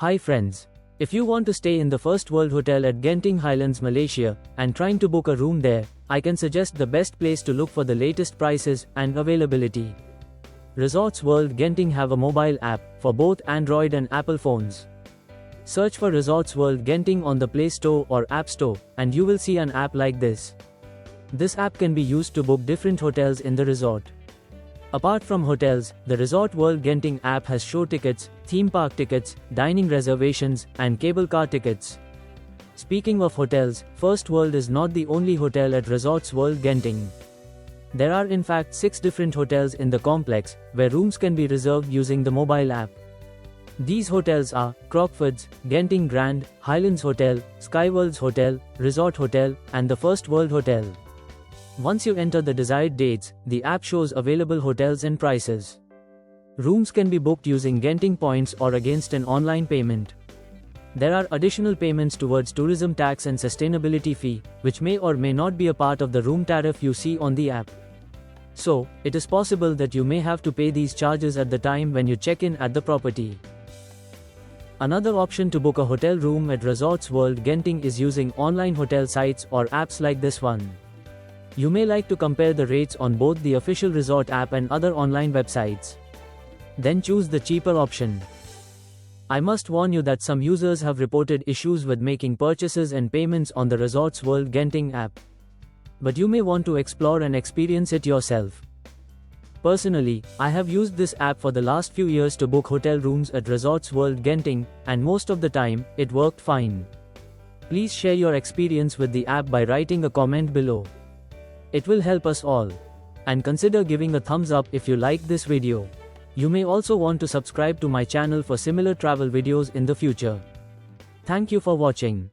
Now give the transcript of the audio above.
Hi friends. If you want to stay in the First World Hotel at Genting Highlands, Malaysia, and trying to book a room there, I can suggest the best place to look for the latest prices and availability. Resorts World Genting have a mobile app for both Android and Apple phones. Search for Resorts World Genting on the Play Store or App Store, and you will see an app like this. This app can be used to book different hotels in the resort. Apart from hotels, the Resort World Genting app has show tickets, theme park tickets, dining reservations, and cable car tickets. Speaking of hotels, First World is not the only hotel at Resorts World Genting. There are in fact 6 different hotels in the complex, where rooms can be reserved using the mobile app. These hotels are Crockfords, Genting Grand, Highlands Hotel, SkyWorlds Hotel, Resort Hotel, and the First World Hotel. Once you enter the desired dates, the app shows available hotels and prices. Rooms can be booked using Genting points or against an online payment. There are additional payments towards tourism tax and sustainability fee, which may or may not be a part of the room tariff you see on the app. So, it is possible that you may have to pay these charges at the time when you check in at the property. Another option to book a hotel room at Resorts World Genting is using online hotel sites or apps like this one. You may like to compare the rates on both the official resort app and other online websites. Then choose the cheaper option. I must warn you that some users have reported issues with making purchases and payments on the Resorts World Genting app. But you may want to explore and experience it yourself. Personally, I have used this app for the last few years to book hotel rooms at Resorts World Genting, and most of the time, it worked fine. Please share your experience with the app by writing a comment below. It will help us all. And consider giving a thumbs up if you like this video. You may also want to subscribe to my channel for similar travel videos in the future. Thank you for watching.